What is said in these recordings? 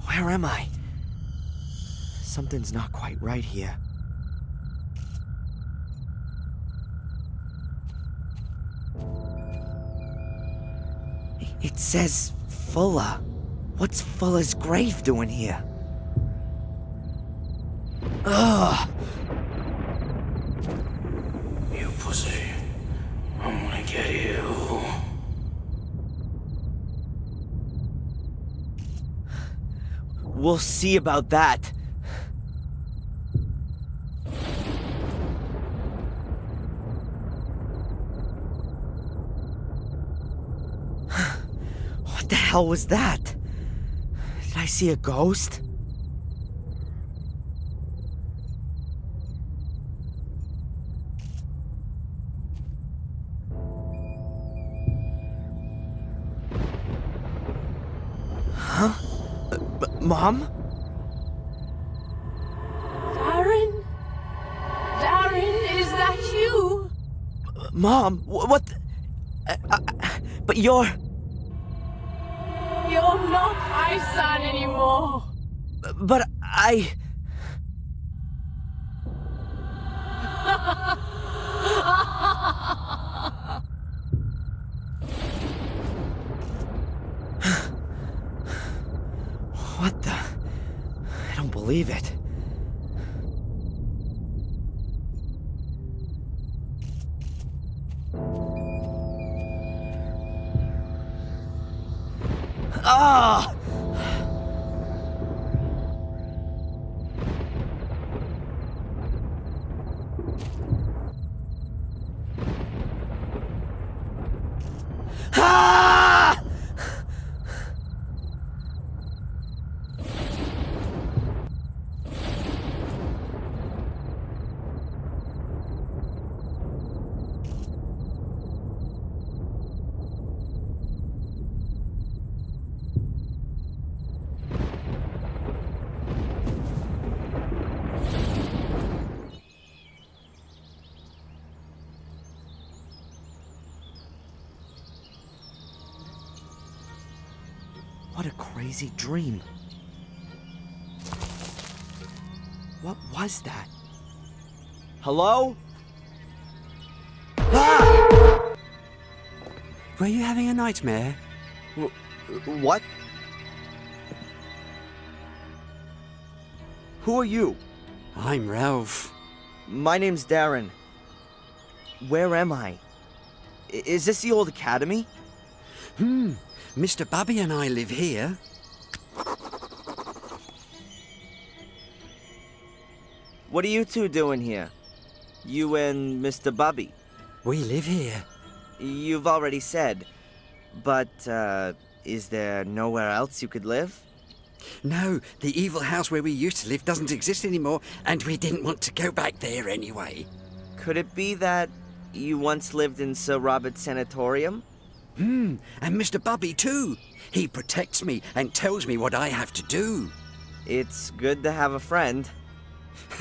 Where am I? Something's not quite right here. It says Fuller. What's Fuller's grave doing here? Ugh! You pussy. I'm gonna get you. We'll see about that. What the hell was that? Did I see a ghost? Huh? Mom? Darren? Darren, is that you? Mom, what the... but you're... You're not my son anymore. But I... What the... I don't believe it. Ah! Ah! What a crazy dream. What was that? Hello? Ah! Were you having a nightmare? What? Who are you? I'm Ralph. My name's Darren. Where am I? Is this the old academy? Mr. Bubby and I live here. What are you two doing here? You and Mr. Bubby. We live here. You've already said. But, is there nowhere else you could live? No, the evil house where we used to live doesn't exist anymore, and we didn't want to go back there anyway. Could it be that you once lived in Sir Robert's sanatorium? And Mr. Bubby too. He protects me and tells me what I have to do. It's good to have a friend.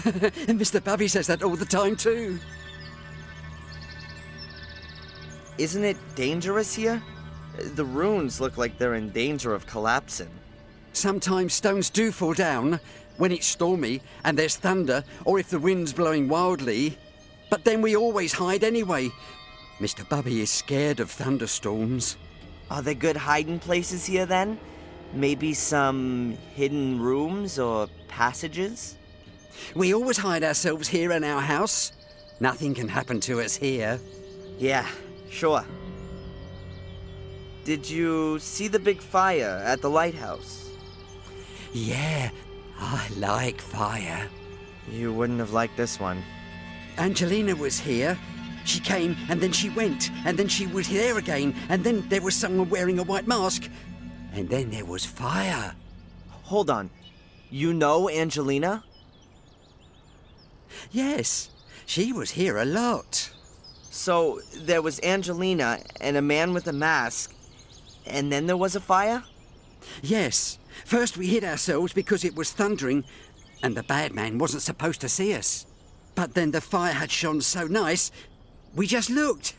And Mr. Bubby says that all the time too. Isn't it dangerous here? The ruins look like they're in danger of collapsing. Sometimes stones do fall down when it's stormy and there's thunder, or if the wind's blowing wildly. But then we always hide anyway. Mr. Bubby is scared of thunderstorms. Are there good hiding places here then? Maybe some hidden rooms or passages? We always hide ourselves here in our house. Nothing can happen to us here. Yeah, sure. Did you see the big fire at the lighthouse? Yeah, I like fire. You wouldn't have liked this one. Angelina was here. She came, and then she went, and then she was there again, and then there was someone wearing a white mask, and then there was fire. Hold on. You know Angelina? Yes, she was here a lot. So, there was Angelina and a man with a mask, and then there was a fire? Yes, first we hid ourselves because it was thundering, and the bad man wasn't supposed to see us. But then the fire had shone so nice, we just looked.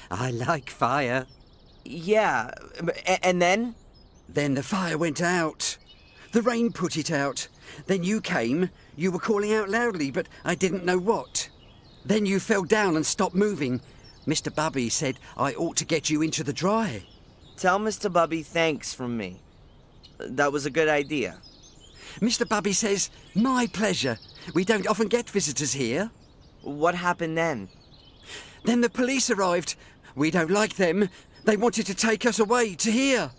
I like fire. Yeah, and then? Then the fire went out. The rain put it out. Then you came. You were calling out loudly, but I didn't know what. Then you fell down and stopped moving. Mr. Bubby said I ought to get you into the dry. Tell Mr. Bubby thanks from me. That was a good idea. Mr. Bubby says, my pleasure. We don't often get visitors here. What happened then? Then the police arrived. We don't like them. They wanted to take us away to here.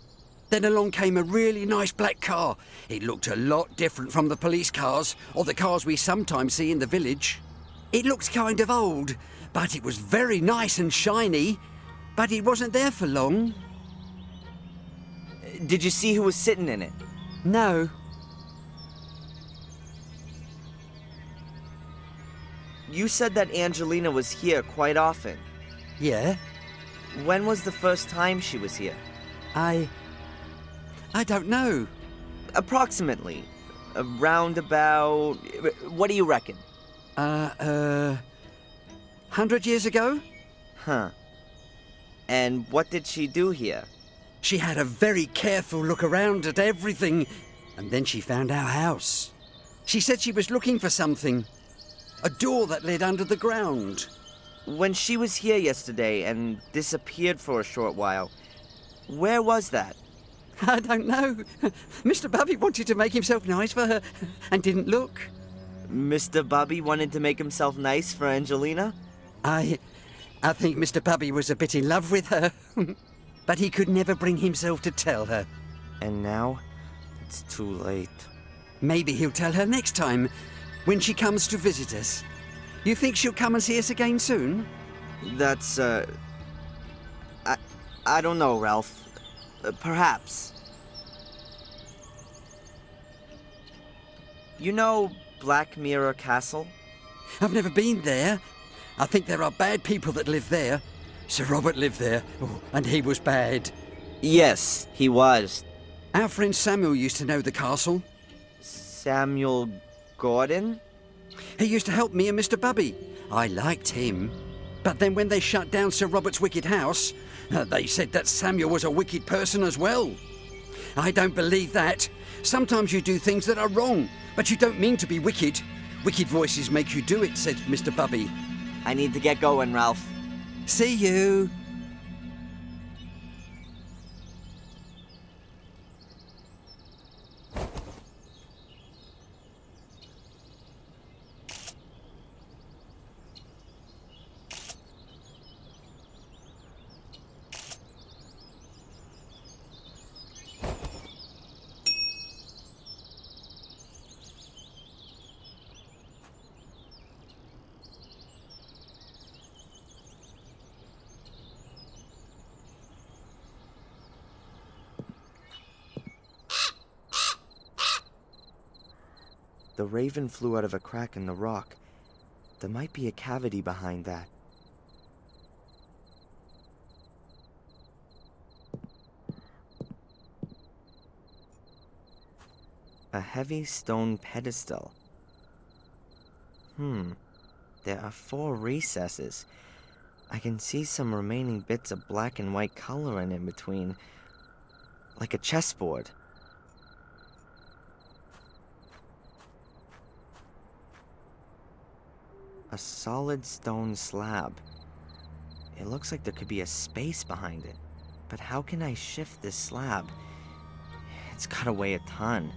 Then along came a really nice black car. It looked a lot different from the police cars or the cars we sometimes see in the village. It looked kind of old, but it was very nice and shiny. But it wasn't there for long. Did you see who was sitting in it? No. You said that Angelina was here quite often. Yeah? When was the first time she was here? I don't know. Approximately. Around about... What do you reckon? 100 years ago? Huh. And what did she do here? She had a very careful look around at everything, and then she found our house. She said she was looking for something. A door that led under the ground. When she was here yesterday and disappeared for a short while, where was that? I don't know. Mr. Bubby wanted to make himself nice for her and didn't look. Mr. Bubby wanted to make himself nice for Angelina? I think Mr. Bubby was a bit in love with her. But he could never bring himself to tell her. And now, it's too late. Maybe he'll tell her next time, when she comes to visit us. You think she'll come and see us again soon? That's, I don't know, Ralph. Perhaps. You know Black Mirror Castle? I've never been there. I think there are bad people that live there. Sir Robert lived there, and he was bad. Yes, he was. Our friend Samuel used to know the castle. Samuel Gordon? He used to help me and Mr. Bubby. I liked him. But then when they shut down Sir Robert's wicked house, they said that Samuel was a wicked person as well. I don't believe that. Sometimes you do things that are wrong, but you don't mean to be wicked. Wicked voices make you do it, said Mr. Bubby. I need to get going, Ralph. See you. The raven flew out of a crack in the rock. There might be a cavity behind that. A heavy stone pedestal. There are 4 recesses. I can see some remaining bits of black and white coloring in between. Like a chessboard. A solid stone slab. It looks like there could be a space behind it. But how can I shift this slab? It's gotta weigh a ton.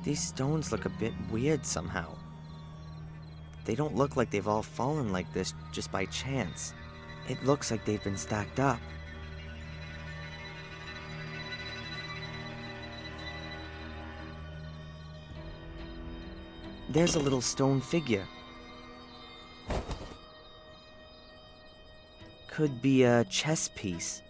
These stones look a bit weird somehow. They don't look like they've all fallen like this just by chance. It looks like they've been stacked up. There's a little stone figure. Could be a chess piece.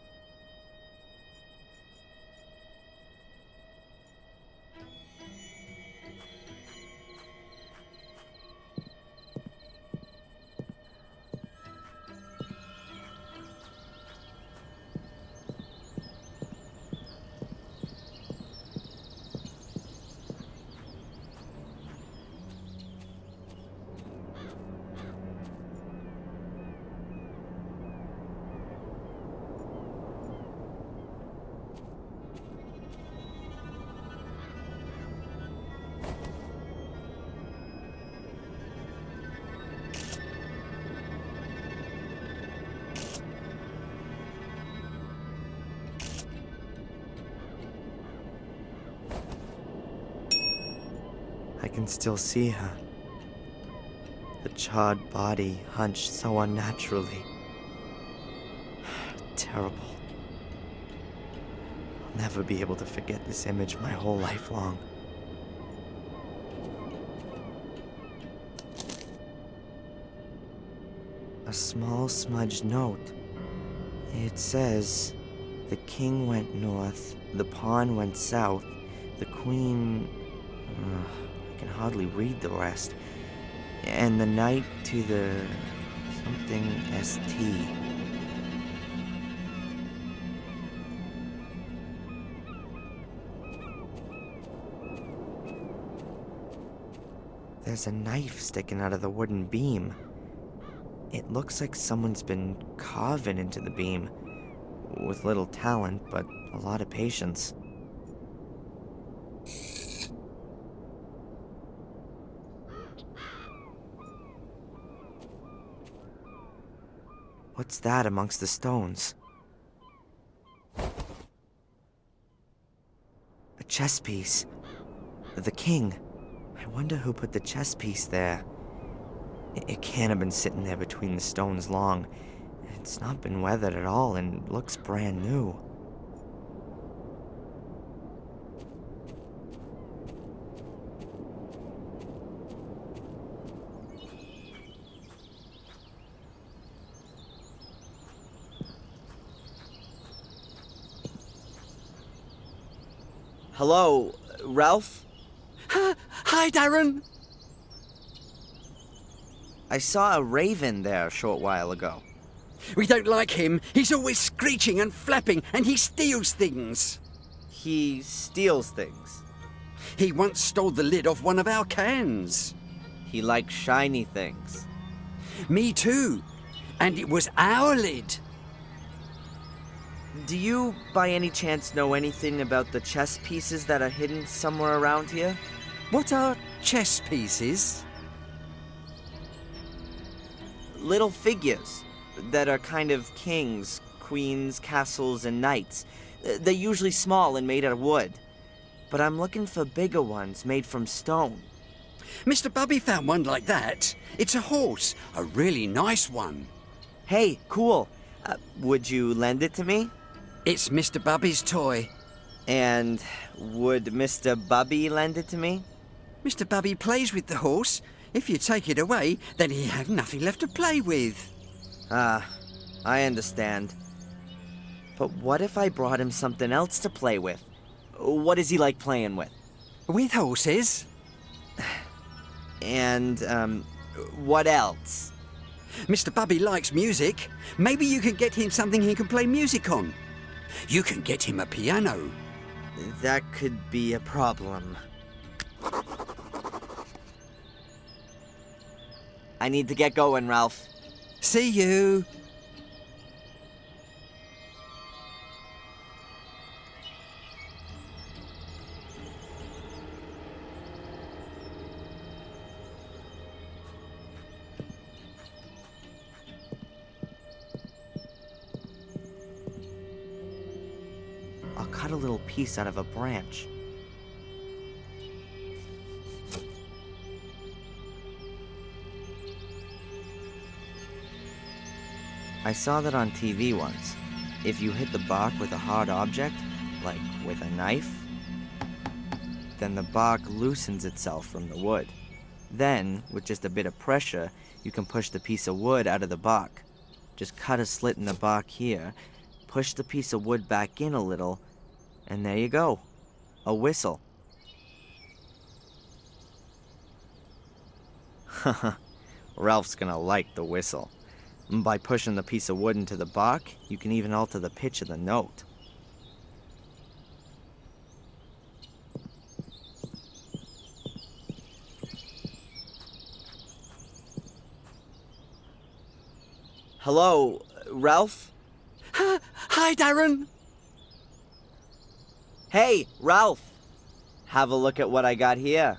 I can still see her. The charred body hunched so unnaturally. Terrible. I'll never be able to forget this image my whole life long. A small smudged note. It says, "The king went north, the pawn went south, the queen..." I can hardly read the rest. "And the knight to the... something ST." There's a knife sticking out of the wooden beam. It looks like someone's been carving into the beam, with little talent, but a lot of patience. What's that amongst the stones? A chess piece. The king. I wonder who put the chess piece there. It can't have been sitting there between the stones long. It's not been weathered at all and looks brand new. Hello, Ralph? Hi, Darren. I saw a raven there a short while ago. We don't like him. He's always screeching and flapping, and he steals things. He steals things. He once stole the lid off one of our cans. He likes shiny things. Me too. And it was our lid. Do you, by any chance, know anything about the chess pieces that are hidden somewhere around here? What are chess pieces? Little figures that are kind of kings, queens, castles, and knights. They're usually small and made out of wood. But I'm looking for bigger ones made from stone. Mr. Bubby found one like that. It's a horse, a really nice one. Hey, cool. Would you lend it to me? It's Mr. Bubby's toy. And would Mr. Bubby lend it to me? Mr. Bubby plays with the horse. If you take it away, then he'll have nothing left to play with. I understand. But what if I brought him something else to play with? What does he like playing with? With horses? And, what else? Mr. Bubby likes music. Maybe you can get him something he can play music on. You can get him a piano. That could be a problem. I need to get going, Ralph. See you. I'll cut a little piece out of a branch. I saw that on TV once. If you hit the bark with a hard object, like with a knife, then the bark loosens itself from the wood. Then, with just a bit of pressure, you can push the piece of wood out of the bark. Just cut a slit in the bark here, push the piece of wood back in a little, and there you go. A whistle. Haha, Ralph's gonna like the whistle. By pushing the piece of wood into the bark, you can even alter the pitch of the note. Hello, Ralph? Hi, Darren. Hey, Ralph! Have a look at what I got here.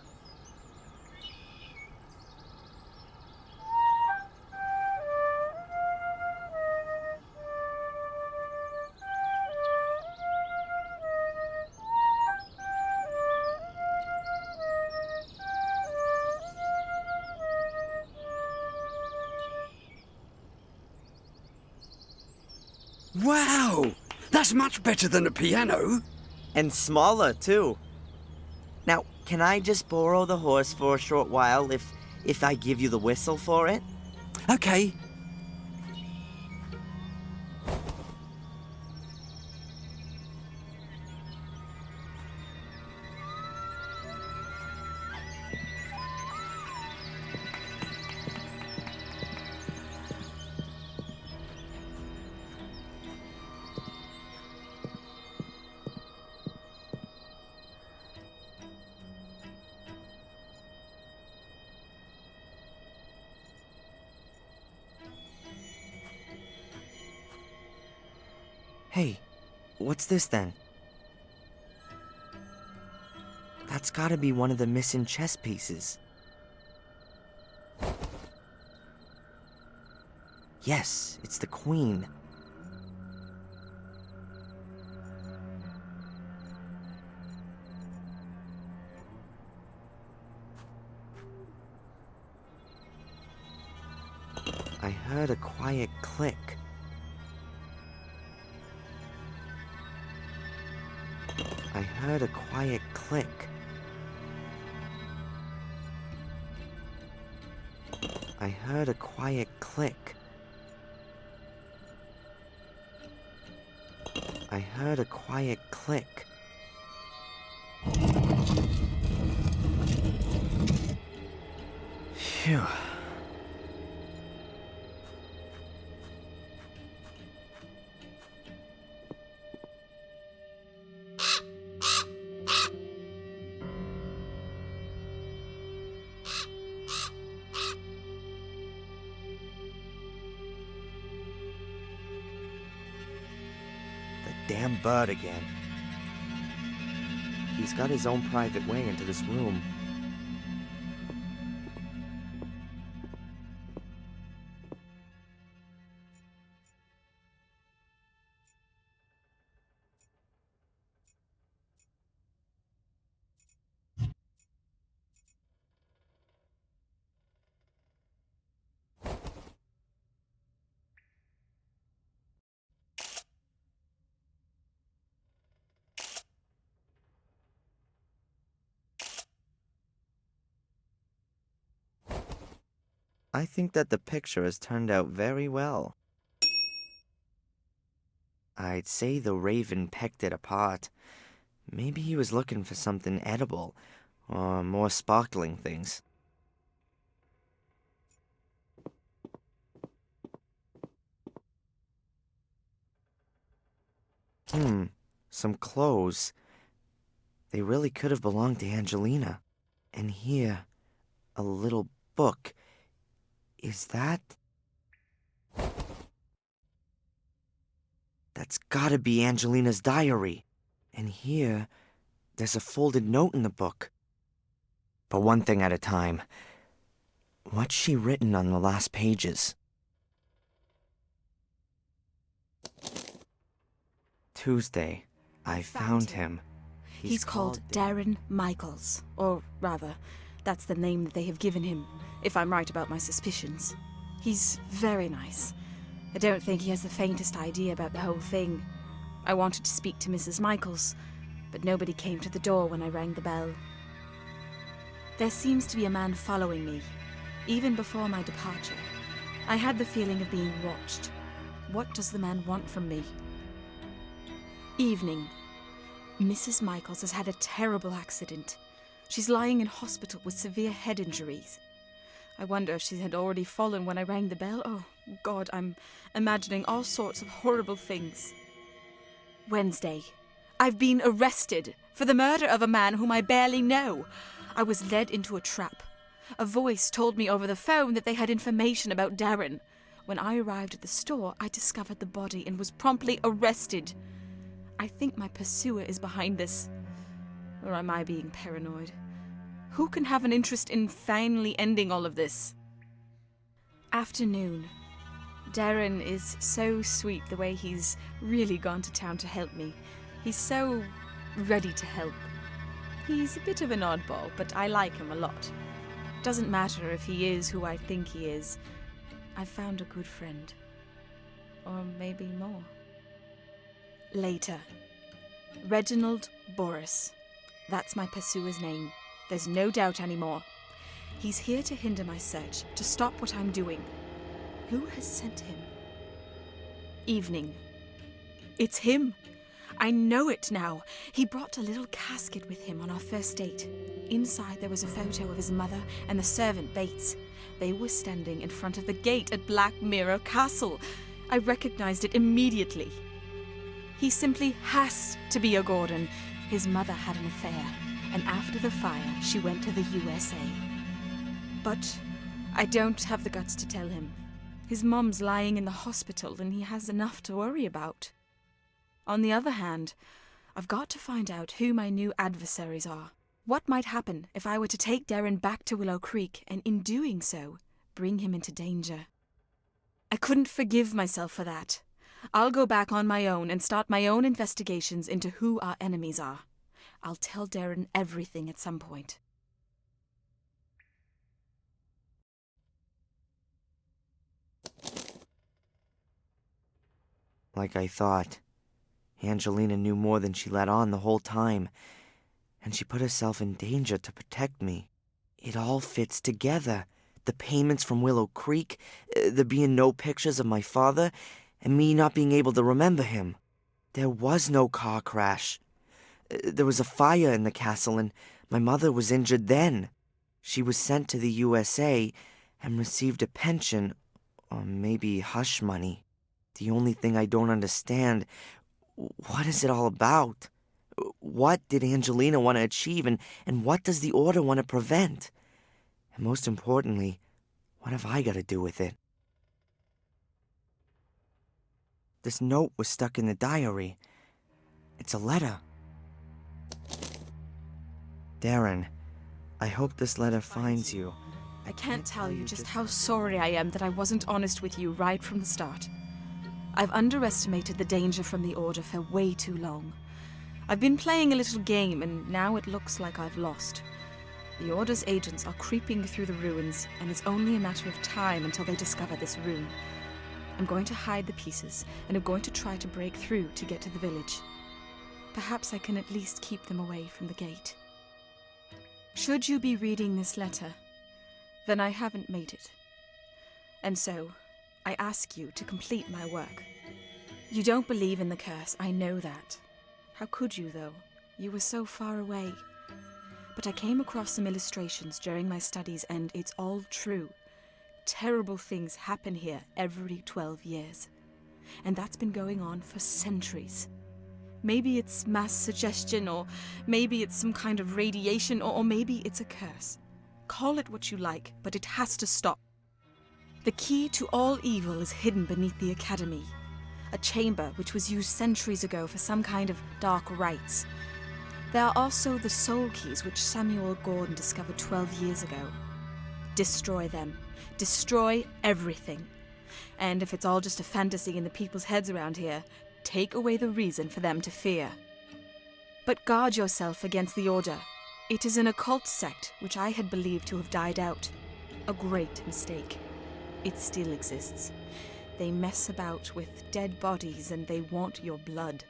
Wow! That's much better than a piano. And smaller, too. Now, can I just borrow the horse for a short while if I give you the whistle for it? Okay. Hey, what's this then? That's gotta be one of the missing chess pieces. Yes, it's the queen. I heard a quiet click. I heard a quiet click. I heard a quiet click. I heard a quiet click. Phew. Damn bird again. He's got his own private way into this room. I think that the picture has turned out very well. I'd say the raven pecked it apart. Maybe he was looking for something edible, or more sparkling things. Some clothes. They really could have belonged to Angelina. And here, a little book. Is that... That's gotta be Angelina's diary. And here, there's a folded note in the book. But one thing at a time. What's she written on the last pages? Tuesday, I found him. He's called Darren Michaels. Or rather, that's the name that they have given him, if I'm right about my suspicions. He's very nice. I don't think he has the faintest idea about the whole thing. I wanted to speak to Mrs. Michaels, but nobody came to the door when I rang the bell. There seems to be a man following me, even before my departure. I had the feeling of being watched. What does the man want from me? Evening. Mrs. Michaels has had a terrible accident. She's lying in hospital with severe head injuries. I wonder if she had already fallen when I rang the bell. Oh, God, I'm imagining all sorts of horrible things. Wednesday. I've been arrested for the murder of a man whom I barely know. I was led into a trap. A voice told me over the phone that they had information about Darren. When I arrived at the store, I discovered the body and was promptly arrested. I think my pursuer is behind this. Or am I being paranoid? Who can have an interest in finally ending all of this? Afternoon. Darren is so sweet the way he's really gone to town to help me. He's so ready to help. He's a bit of an oddball, but I like him a lot. Doesn't matter if he is who I think he is. I've found a good friend. Or maybe more. Later. Reginald Boris. That's my pursuer's name. There's no doubt anymore. He's here to hinder my search, to stop what I'm doing. Who has sent him? Evening. It's him. I know it now. He brought a little casket with him on our first date. Inside there was a photo of his mother and the servant Bates. They were standing in front of the gate at Black Mirror Castle. I recognized it immediately. He simply has to be a Gordon. His mother had an affair, and after the fire, she went to the USA. But I don't have the guts to tell him. His mom's lying in the hospital, and he has enough to worry about. On the other hand, I've got to find out who my new adversaries are. What might happen if I were to take Darren back to Willow Creek, and in doing so, bring him into danger? I couldn't forgive myself for that. I'll go back on my own and start my own investigations into who our enemies are. I'll tell Darren everything at some point. Like I thought. Angelina knew more than she let on the whole time, and she put herself in danger to protect me. It all fits together. The payments from Willow Creek, there being no pictures of my father, and me not being able to remember him. There was no car crash. There was a fire in the castle, and my mother was injured then. She was sent to the USA and received a pension, or maybe hush money. The only thing I don't understand, what is it all about? What did Angelina want to achieve, and what does the Order want to prevent? And most importantly, what have I got to do with it? This note was stuck in the diary. It's a letter. Darren, I hope this letter finds you. I can't tell you just how sorry I am that I wasn't honest with you right from the start. I've underestimated the danger from the Order for way too long. I've been playing a little game, and now it looks like I've lost. The Order's agents are creeping through the ruins, and it's only a matter of time until they discover this room. I'm going to hide the pieces, and I'm going to try to break through to get to the village. Perhaps I can at least keep them away from the gate. Should you be reading this letter, then I haven't made it. And so, I ask you to complete my work. You don't believe in the curse, I know that. How could you, though? You were so far away. But I came across some illustrations during my studies, and it's all true. Terrible things happen here every 12 years. And that's been going on for centuries. Maybe it's mass suggestion, or maybe it's some kind of radiation, or maybe it's a curse. Call it what you like, but it has to stop. The key to all evil is hidden beneath the Academy. A chamber which was used centuries ago for some kind of dark rites. There are also the soul keys which Samuel Gordon discovered 12 years ago. Destroy them. Destroy everything. And if it's all just a fantasy in the people's heads around here, take away the reason for them to fear. But guard yourself against the Order. It is an occult sect which I had believed to have died out. A great mistake. It still exists. They mess about with dead bodies and they want your blood.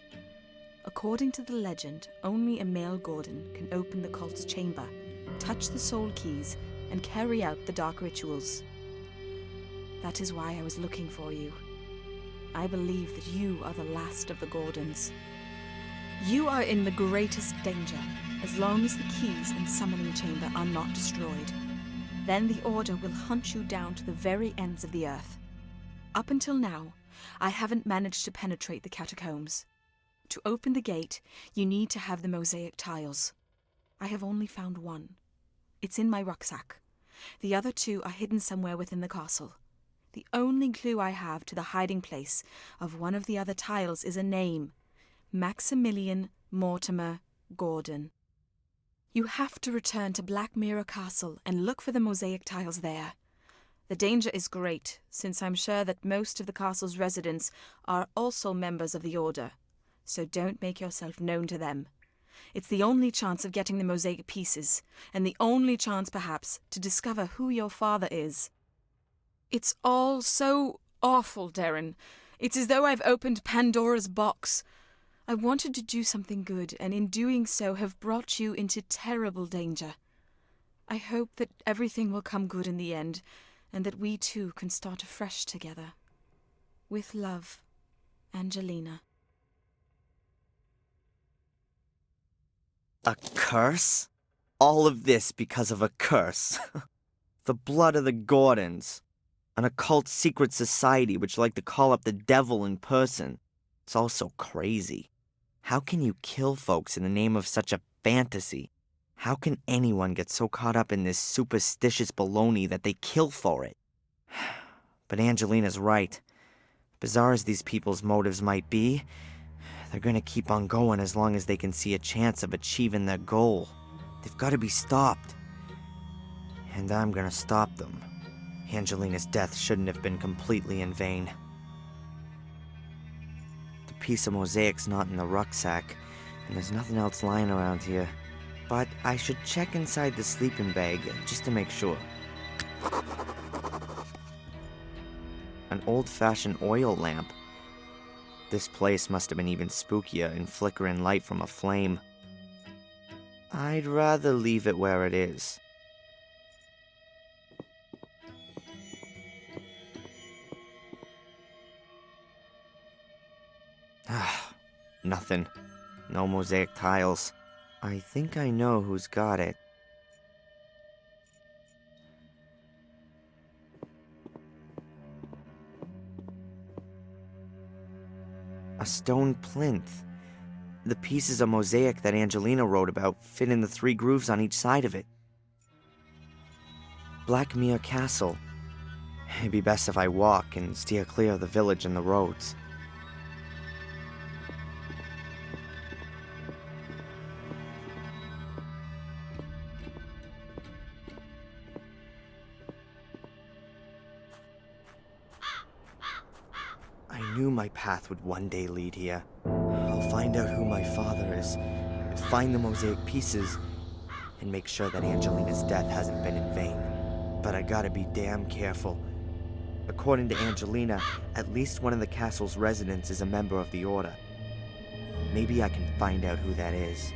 According to the legend, only a male Gordon can open the cult's chamber, touch the soul keys, and carry out the dark rituals. That is why I was looking for you. I believe that you are the last of the Gordons. You are in the greatest danger, as long as the keys and summoning chamber are not destroyed. Then the Order will hunt you down to the very ends of the earth. Up until now, I haven't managed to penetrate the catacombs. To open the gate, you need to have the mosaic tiles. I have only found one. It's in my rucksack. The other two are hidden somewhere within the castle. The only clue I have to the hiding place of one of the other tiles is a name. Maximilian Mortimer Gordon. You have to return to Black Mirror Castle and look for the mosaic tiles there. The danger is great, since I'm sure that most of the castle's residents are also members of the Order, so don't make yourself known to them. It's the only chance of getting the mosaic pieces, and the only chance, perhaps, to discover who your father is. It's all so awful, Darren. It's as though I've opened Pandora's box. I wanted to do something good, and in doing so have brought you into terrible danger. I hope that everything will come good in the end, and that we too can start afresh together. With love, Angelina. A curse? All of this because of a curse. The blood of the Gordons. An occult secret society which like to call up the devil in person. It's all so crazy. How can you kill folks in the name of such a fantasy? How can anyone get so caught up in this superstitious baloney that they kill for it? But Angelina's right. Bizarre as these people's motives might be, they're gonna keep on going as long as they can see a chance of achieving their goal. They've gotta be stopped. And I'm gonna stop them. Angelina's death shouldn't have been completely in vain. The piece of mosaic's not in the rucksack, and there's nothing else lying around here. But I should check inside the sleeping bag just to make sure. An old-fashioned oil lamp. This place must have been even spookier in flickering light from a flame. I'd rather leave it where it is. Nothing. No mosaic tiles. I think I know who's got it. A stone plinth. The pieces of mosaic that Angelina wrote about fit in the 3 grooves on each side of it. Blackmere Castle. It'd be best if I walk and steer clear of the village and the roads. I knew my path would one day lead here. I'll find out who my father is, find the mosaic pieces, and make sure that Angelina's death hasn't been in vain. But I gotta be damn careful. According to Angelina, at least one of the castle's residents is a member of the Order. Maybe I can find out who that is.